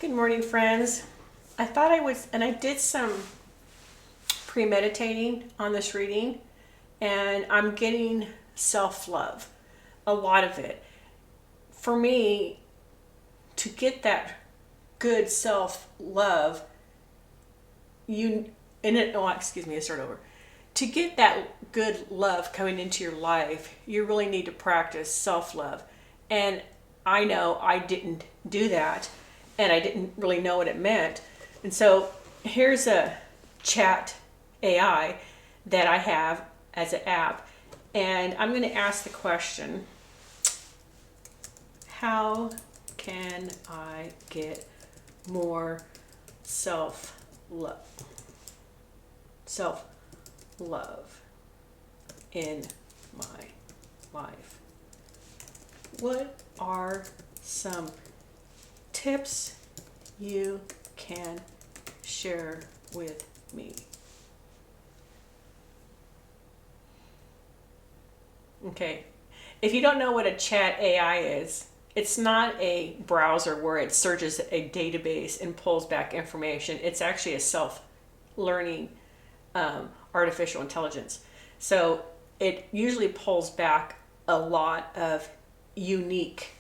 Good morning, friends. I thought I would, and I did some premeditating on this reading, and I'm getting self-love, a lot of it. For me, to get that good self-love, let's start over. To get that good love coming into your life, you really need to practice self-love. And I know I didn't do that, and I didn't really know what it meant. And so here's a chat AI that I have as an app. And I'm going to ask the question, how can I get more self-love in my life? What are some tips you can share with me? Okay, if you don't know what a chat AI is, it's not a browser where it searches a database and pulls back information. It's actually a self-learning artificial intelligence. So it usually pulls back a lot of unique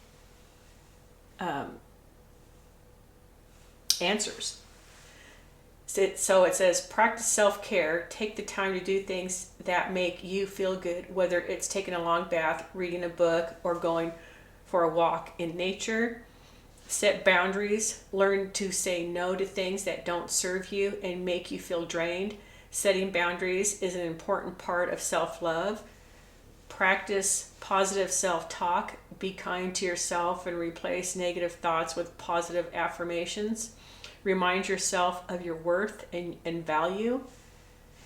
answers. So it says, practice self-care. Take the time to do things that make you feel good, whether it's taking a long bath, reading a book, or going for a walk in nature. Set boundaries. Learn to say no to things that don't serve you and make you feel drained. Setting boundaries is an important part of self-love. Practice positive self-talk. Be kind to yourself and replace negative thoughts with positive affirmations. Remind yourself of your worth and value.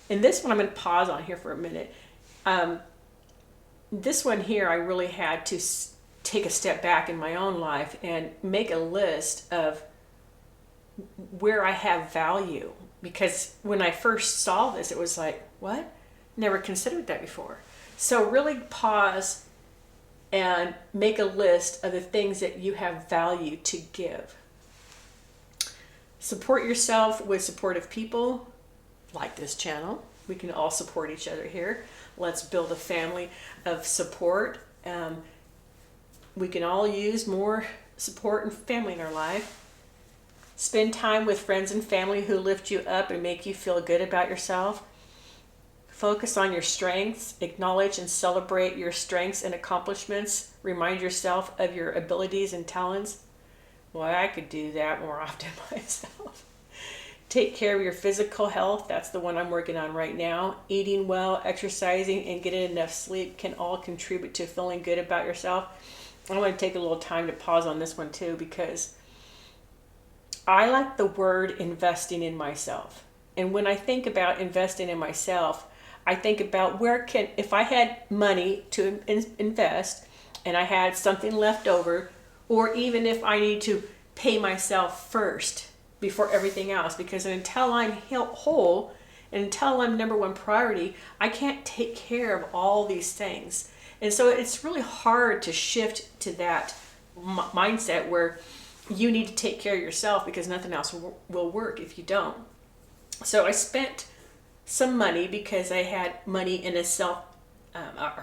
And this one I'm going to pause on here for a minute. This one here I really had to take a step back in my own life and make a list of where I have value. Because when I first saw this, it was like, what? Never considered that before. So really pause and make a list of the things that you have value to give. Support yourself with supportive people like this channel. We can all support each other here. Let's build a family of support. We can all use more support and family in our life. Spend time with friends and family who lift you up and make you feel good about yourself. Focus on your strengths. Acknowledge and celebrate your strengths and accomplishments. Remind yourself of your abilities and talents. Well, I could do that more often myself. Take care of your physical health. That's the one I'm working on right now. Eating well, exercising, and getting enough sleep can all contribute to feeling good about yourself. I want to take a little time to pause on this one too, because I like the word investing in myself. And when I think about investing in myself, I think about if I had money to invest and I had something left over, or even if I need to pay myself first before everything else, because until I'm whole and until I'm number one priority, I can't take care of all these things. And so it's really hard to shift to that mindset where you need to take care of yourself because nothing else will work if you don't. So I spent some money because I had money in a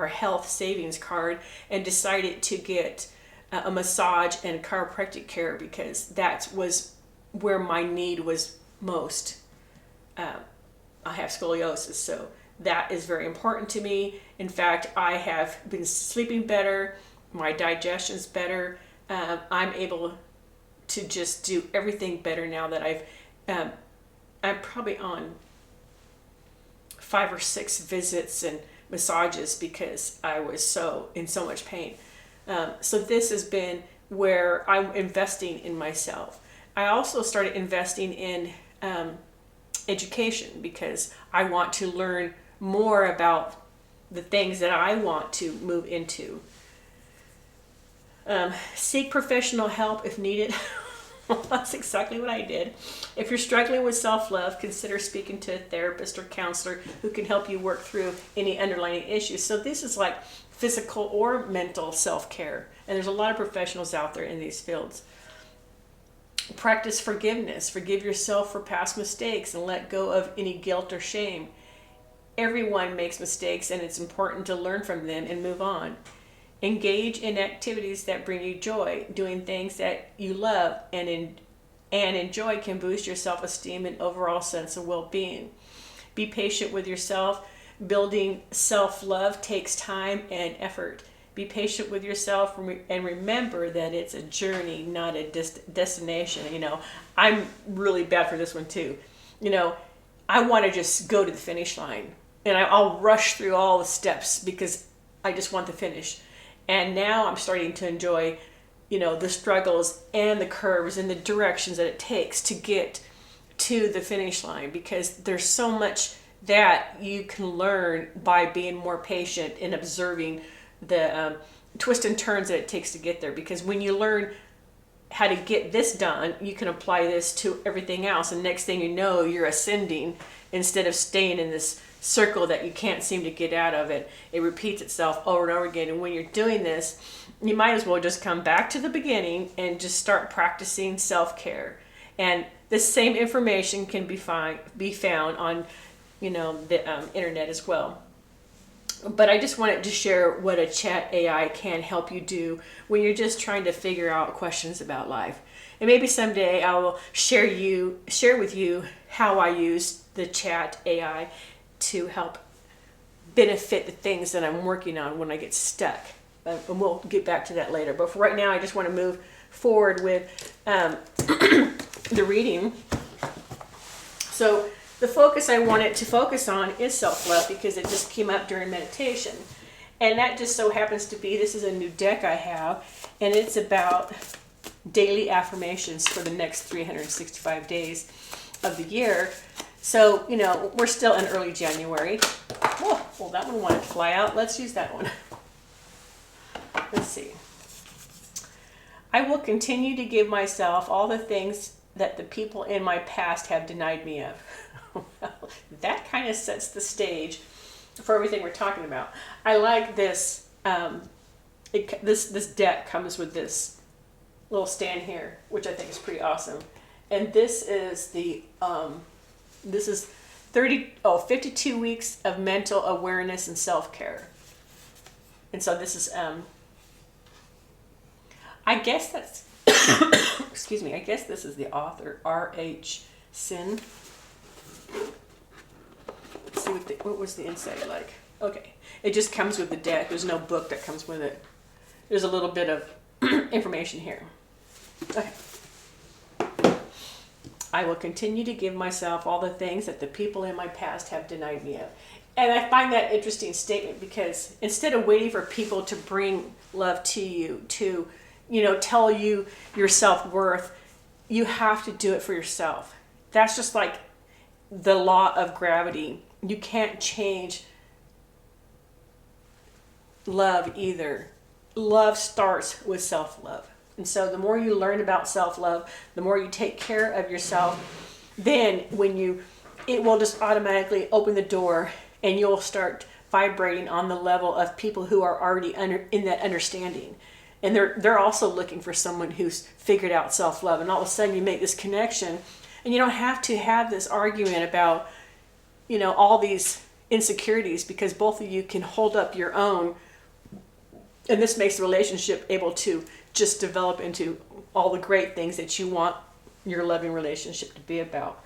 health savings card, and decided to get a massage and chiropractic care because that was where my need was most. I have scoliosis, so that is very important to me. In fact, I have been sleeping better, my digestion's better. I'm able to just do everything better now that I'm probably on 5 or 6 visits and massages because I was in so much pain. So this has been where I'm investing in myself. I also started investing in education because I want to learn more about the things that I want to move into. Seek professional help if needed. That's exactly what I did. If you're struggling with self-love, consider speaking to a therapist or counselor who can help you work through any underlying issues. So this is like physical or mental self-care. And there's a lot of professionals out there in these fields. Practice forgiveness. Forgive yourself for past mistakes and let go of any guilt or shame. Everyone makes mistakes, and it's important to learn from them and move on. Engage in activities that bring you joy. Doing things that you love and enjoy can boost your self-esteem and overall sense of well-being. Be patient with yourself. Building self-love takes time and effort. Be patient with yourself and remember that it's a journey, not a destination. I'm really bad for this one too. I want to just go to the finish line, and I'll rush through all the steps because I just want the finish. And now I'm starting to enjoy, the struggles and the curves and the directions that it takes to get to the finish line, because there's so much that you can learn by being more patient and observing the twists and turns that it takes to get there. Because when you learn how to get this done, you can apply this to everything else, and next thing you know, you're ascending instead of staying in this circle that you can't seem to get out of. It repeats itself over and over again. And when you're doing this, you might as well just come back to the beginning and just start practicing self-care. And this same information can be found on the internet as well. But I just wanted to share what a chat AI can help you do when you're just trying to figure out questions about life. And maybe someday I will share with you how I use the chat AI to help benefit the things that I'm working on when I get stuck. And we'll get back to that later. But for right now, I just want to move forward with the reading. So the focus I wanted to focus on is self-love, because it just came up during meditation. And that just so happens to be, this is a new deck I have, and it's about daily affirmations for the next 365 days of the year. So, we're still in early January. Oh, well, that one wanted to fly out. Let's use that one. Let's see. I will continue to give myself all the things that the people in my past have denied me of. Well, that kind of sets the stage for everything we're talking about. I like this. This deck comes with this little stand here, which I think is pretty awesome. And this is the 52 weeks of mental awareness and self-care. And so this is I guess that's excuse me, I guess this is the author, R.H. Sin. Let's see what was the inside like. Okay, it just comes with the deck. There's no book that comes with it. There's a little bit of information here. Okay. I will continue to give myself all the things that the people in my past have denied me of. And I find that interesting statement, because instead of waiting for people to bring love to you, to, tell you your self-worth, you have to do it for yourself. That's just like the law of gravity. You can't change love either. Love starts with self-love. And so the more you learn about self-love, the more you take care of yourself, then it will just automatically open the door, and you'll start vibrating on the level of people who are already in that understanding. And they're also looking for someone who's figured out self-love. And all of a sudden you make this connection, and you don't have to have this argument about, all these insecurities, because both of you can hold up your own. And this makes the relationship able to just develop into all the great things that you want your loving relationship to be about.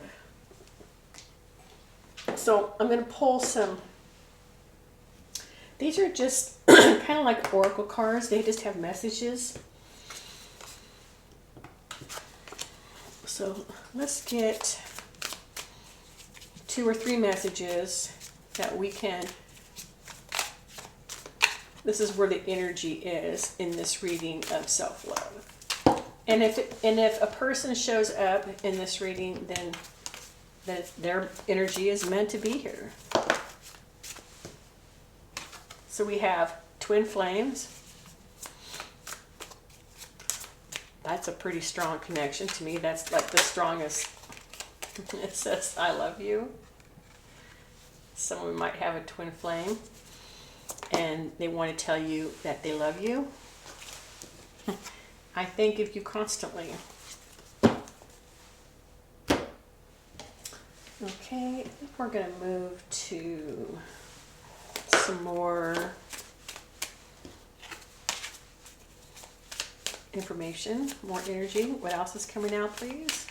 So I'm going to pull some. These are just kind of like oracle cards. They just have messages. So let's get 2 or 3 messages that we can. This is where the energy is in this reading of self-love. And if a person shows up in this reading, then their energy is meant to be here. So we have twin flames. That's a pretty strong connection to me. That's like the strongest. It says, I love you. Someone might have a twin flame, and they want to tell you that they love you. I think of you constantly. Okay, I think we're going to move to some more information, more energy. What else is coming out, please?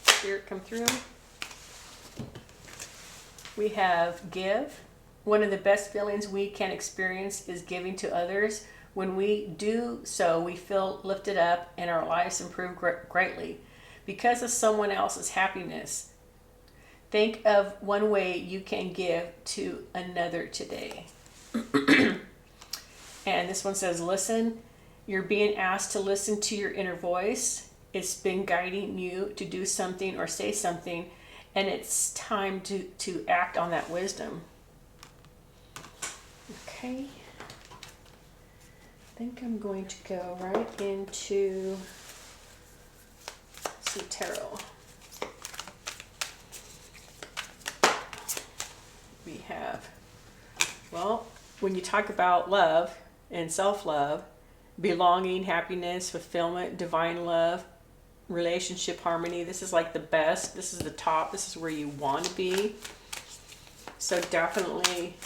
Spirit, come through. We have give. One of the best feelings we can experience is giving to others. When we do so, we feel lifted up and our lives improve greatly because of someone else's happiness. Think of one way you can give to another today. And this one says, listen. You're being asked to listen to your inner voice. It's been guiding you to do something or say something, and it's time to act on that wisdom. Okay. I think I'm going to go right into some tarot. We have, well, when you talk about love and self-love, belonging, happiness, fulfillment, divine love, relationship harmony, this is like the best. This is the top. This is where you want to be. So definitely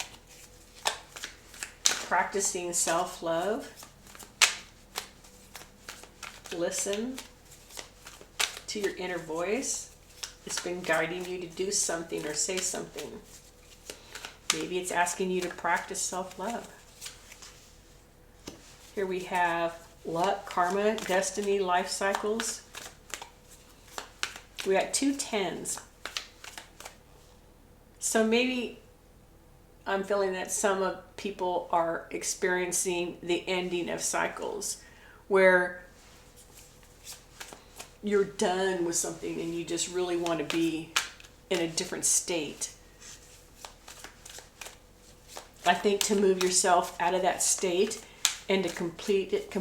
practicing self-love. Listen to your inner voice. It's been guiding you to do something or say something. Maybe it's asking you to practice self-love. Here we have luck, karma, destiny, life cycles. We got 2 10s. So maybe I'm feeling that some of people are experiencing the ending of cycles where you're done with something and you just really want to be in a different state. I think to move yourself out of that state and to complete it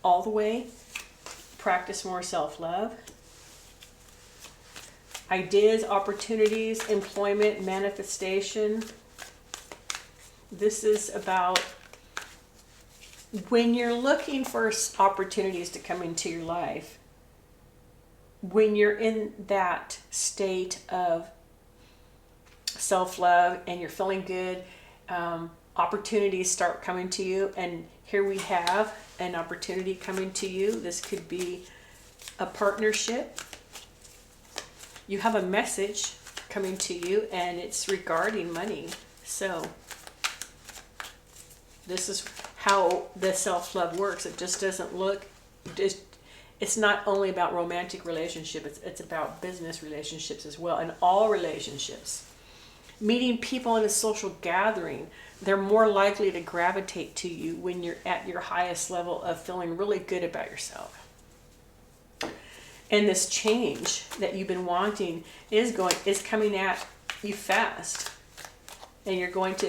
all the way, practice more self-love. Ideas, opportunities, employment, manifestation. This is about when you're looking for opportunities to come into your life, when you're in that state of self-love and you're feeling good, opportunities start coming to you. And here we have an opportunity coming to you. This could be a partnership. You have a message coming to you and it's regarding money. So this is how the self-love works. It just doesn't look, it's not only about romantic relationships, it's about business relationships as well, and all relationships. Meeting people in a social gathering, they're more likely to gravitate to you when you're at your highest level of feeling really good about yourself. And this change that you've been wanting is coming at you fast. And you're going to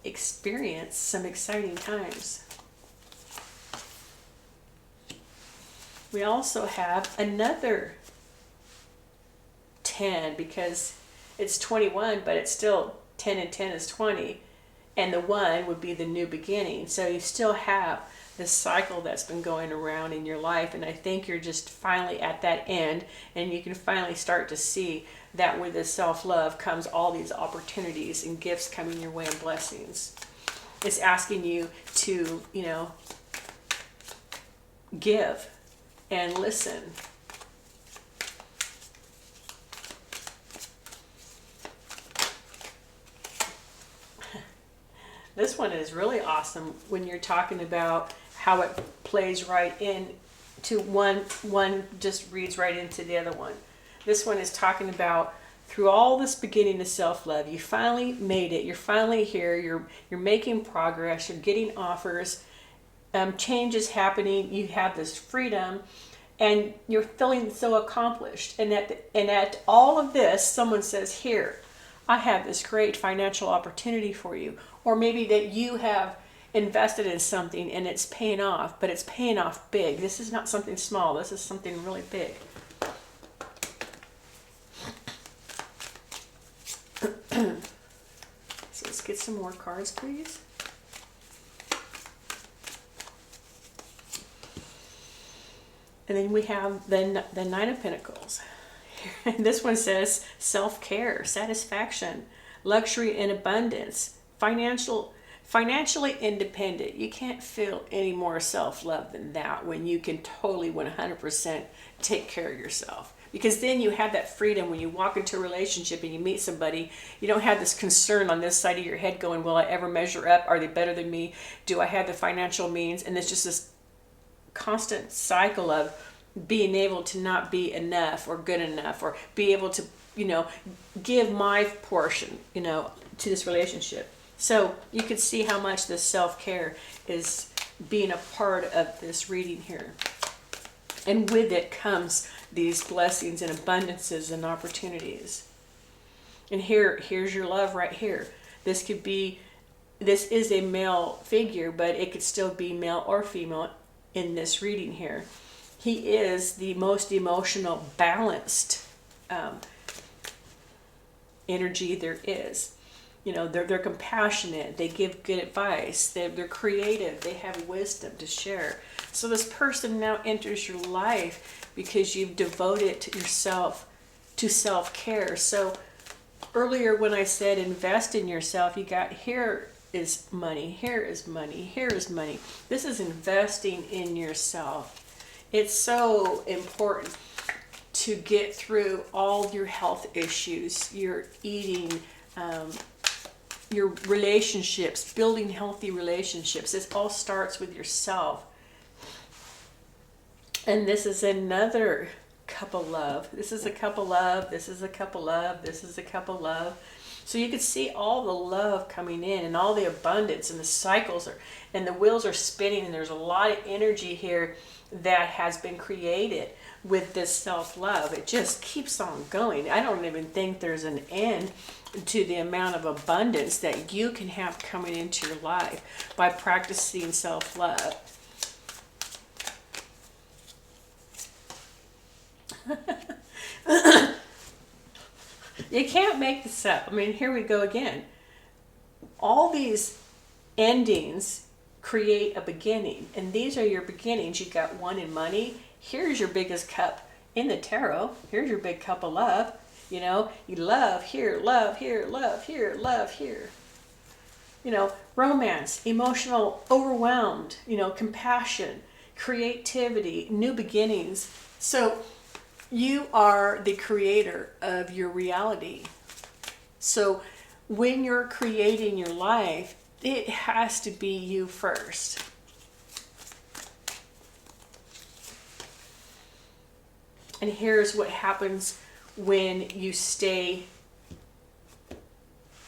experience some exciting times. We also have another 10 because it's 21, but it's still 10 and 10 is 20. And the 1 would be the new beginning. So you still have this cycle that's been going around in your life. And I think you're just finally at that end. And you can finally start to see that with this self-love comes all these opportunities and gifts coming your way and blessings. It's asking you to, give and listen. This one is really awesome when you're talking about how it plays right in to one just reads right into the other one. This one is talking about through all this beginning of self-love, you finally made it. You're finally here. You're making progress. You're getting offers. Change is happening. You have this freedom, and you're feeling so accomplished. And at all of this, someone says, "Here, I have this great financial opportunity for you." Or maybe that you have invested in something and it's paying off, but it's paying off big. This is not something small. This is something really big. So let's get some more cards, please. And then we have the 9 of Pentacles. This one says self-care, satisfaction, luxury and abundance, financially independent. You can't feel any more self-love than that when you can totally 100% take care of yourself. Because then you have that freedom when you walk into a relationship and you meet somebody. You don't have this concern on this side of your head going, will I ever measure up? Are they better than me? Do I have the financial means? And it's just this constant cycle of being able to not be enough or good enough, or be able to, give my portion, to this relationship. So you can see how much this self-care is being a part of this reading here. And with it comes these blessings and abundances and opportunities. And here's your love right here. This is a male figure, but it could still be male or female in this reading here. He is the most emotional, balanced energy there is. They're compassionate. They give good advice. They're creative. They have wisdom to share. So this person now enters your life because you've devoted yourself to self-care. So earlier when I said invest in yourself, you got here is money, here is money, here is money. This is investing in yourself. It's so important to get through all your health issues, your eating, your relationships, building healthy relationships. It all starts with yourself. And this is another cup of love. This is a cup of love. This is a cup of love. This is a cup of love. So you can see all the love coming in and all the abundance, and the cycles and the wheels are spinning, and there's a lot of energy here that has been created with this self-love. It just keeps on going. I don't even think there's an end to the amount of abundance that you can have coming into your life by practicing self-love. You can't make this up. I mean, here we go again. All these endings create a beginning, and these are your beginnings. You got one in money. Here's your biggest cup in the tarot. Here's your big cup of love. You love here, love here, love here, love here. Romance, emotional, overwhelmed, compassion, creativity, new beginnings. So you are the creator of your reality. So when you're creating your life, it has to be you first. And here's what happens when you stay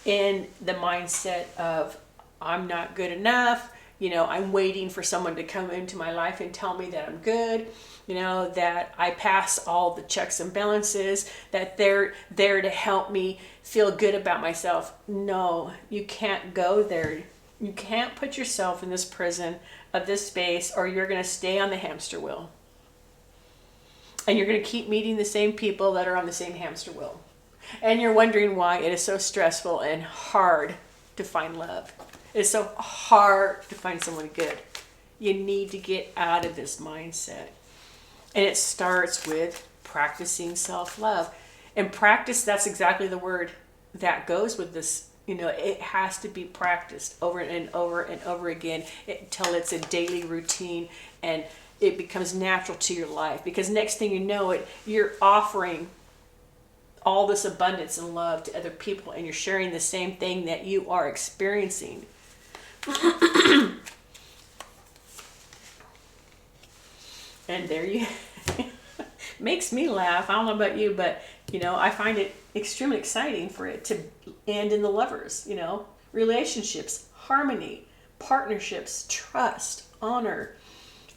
in the mindset of, I'm not good enough. I'm waiting for someone to come into my life and tell me that I'm good. That I pass all the checks and balances, that they're there to help me feel good about myself. No, you can't go there. You can't put yourself in this prison of this space, or you're going to stay on the hamster wheel. And you're going to keep meeting the same people that are on the same hamster wheel. And you're wondering why it is so stressful and hard to find love. It's so hard to find someone good. You need to get out of this mindset. And it starts with practicing self-love. And practice, that's exactly the word that goes with this. It has to be practiced over and over and over again until it's a daily routine and it becomes natural to your life. Because next thing you know you're offering all this abundance and love to other people, and you're sharing the same thing that you are experiencing. And there you makes me laugh. I don't know about you, but I find it extremely exciting for it to end in the lovers. Relationships, harmony, partnerships, trust, honor,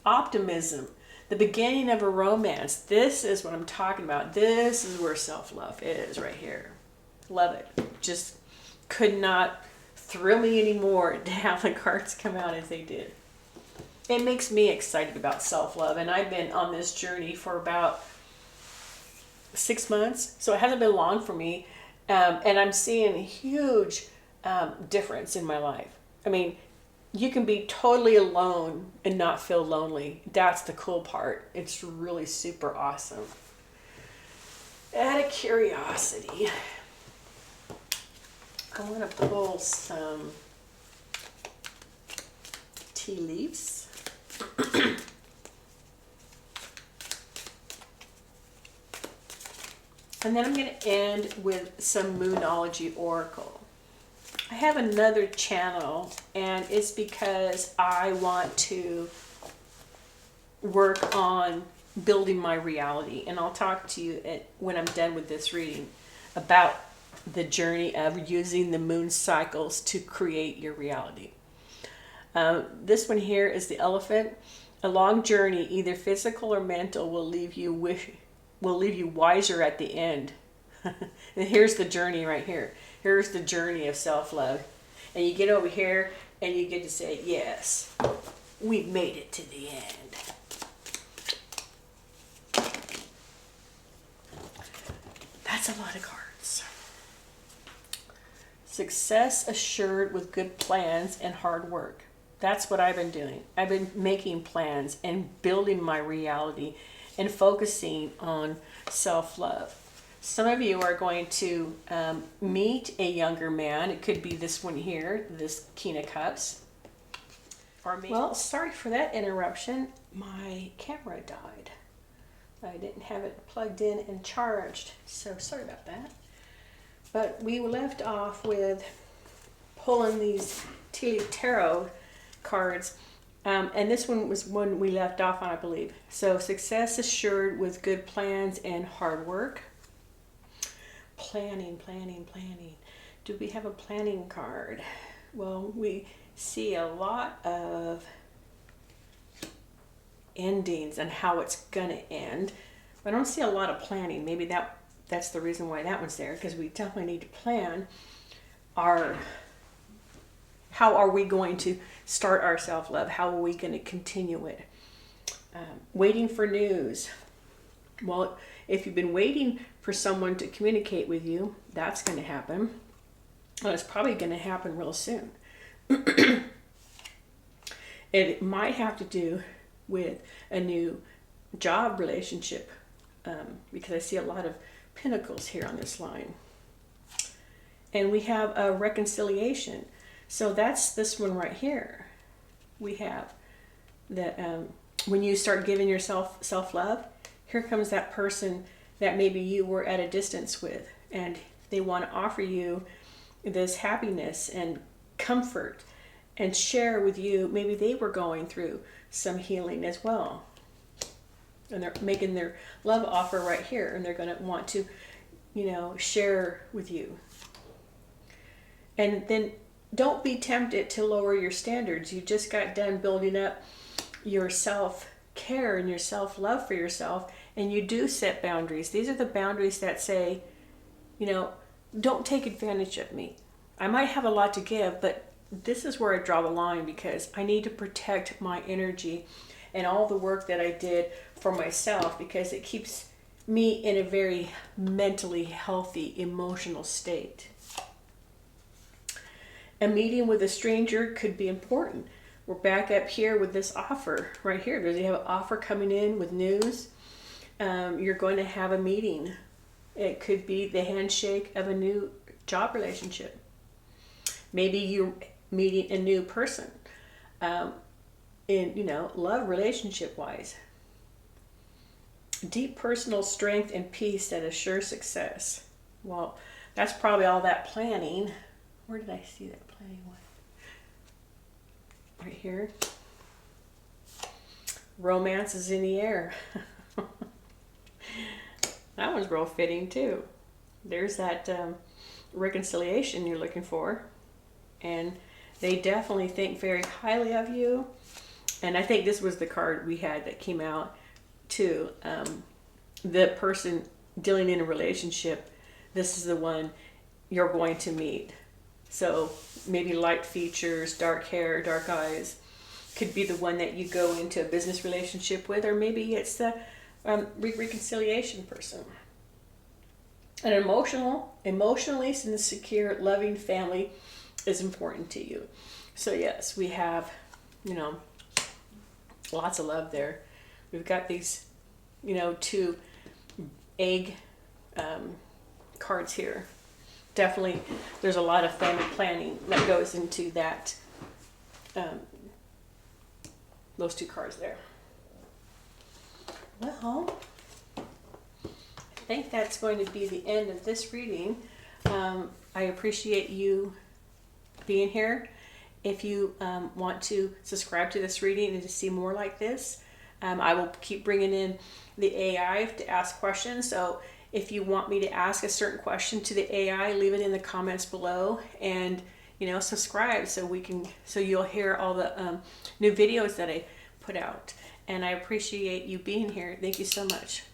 optimism, the beginning of a romance. This is what I'm talking about. This is where self-love is right here. Love it. Just could not thrill me anymore to have the cards come out as they did. It makes me excited about self-love, and I've been on this journey for about 6 months, so it hasn't been long for me, and I'm seeing a huge difference in my life. I mean, you can be totally alone and not feel lonely. That's the cool part. It's really super awesome. Out of curiosity, I want to pull some tea leaves. And then I'm going to end with some Moonology Oracle. I have another channel, and it's because I want to work on building my reality. And I'll talk to you when I'm done with this reading about the journey of using the moon cycles to create your reality. This one here is the elephant. A long journey, either physical or mental, will leave you wiser at the end. And here's the journey right here. Here's the journey of self-love. And you get over here and you get to say, yes, we made it to the end. That's a lot of cards. Success assured with good plans and hard work. That's what I've been doing. I've been making plans and building my reality and focusing on self-love. Some of you are going to meet a younger man. It could be this one here, this King of Cups. Or maybe, well, sorry for that interruption. My camera died. I didn't have it plugged in and charged, so sorry about that. But we left off with pulling these Tea Leaf Tarot cards. And this one was one we left off on, I believe. So success assured with good plans and hard work. Planning. Do we have a planning card? Well, we see a lot of endings and how it's going to end. I don't see a lot of planning. Maybe that's the reason why that one's there, because we definitely need to plan how are we going to start our self-love? How are we going to continue it? Waiting for news. Well, if you've been waiting for someone to communicate with you, that's going to happen. Well, it's probably going to happen real soon. It might have to do with a new job relationship, because I see a lot of pentacles here on this line. And we have a reconciliation. So that's this one right here. We have that when you start giving yourself self-love, here comes that person that maybe you were at a distance with, and they want to offer you this happiness and comfort and share with you. Maybe they were going through some healing as well. And they're making their love offer right here, and they're going to want to, share with you. And then don't be tempted to lower your standards. You just got done building up your self-care and your self-love for yourself, and you do set boundaries. These are the boundaries that say, don't take advantage of me. I might have a lot to give, but this is where I draw the line, because I need to protect my energy and all the work that I did for myself, because it keeps me in a very mentally healthy, emotional state. A meeting with a stranger could be important. We're back up here with this offer right here. Does he have an offer coming in with news? You're going to have a meeting. It could be the handshake of a new job relationship. Maybe you're meeting a new person in, love relationship wise. Deep personal strength and peace that assure success. Well, that's probably all that planning. Where did I see that planning one? Right here. Romance is in the air. That one's real fitting too. There's that reconciliation you're looking for. And they definitely think very highly of you. And I think this was the card we had that came out too. The person dealing in a relationship, this is the one you're going to meet. So maybe light features, dark hair, dark eyes could be the one that you go into a business relationship with, or maybe it's the reconciliation person. An emotionally secure, loving family is important to you. So yes, we have, lots of love there. We've got these, two egg cards here. Definitely, there's a lot of family planning that goes into that. Those two cards there. Well, I think that's going to be the end of this reading. I appreciate you being here. If you want to subscribe to this reading and to see more like this, I will keep bringing in the AI to ask questions. So if you want me to ask a certain question to the AI, leave it in the comments below, and subscribe so you'll hear all the new videos that I put out. And I appreciate you being here. Thank you so much.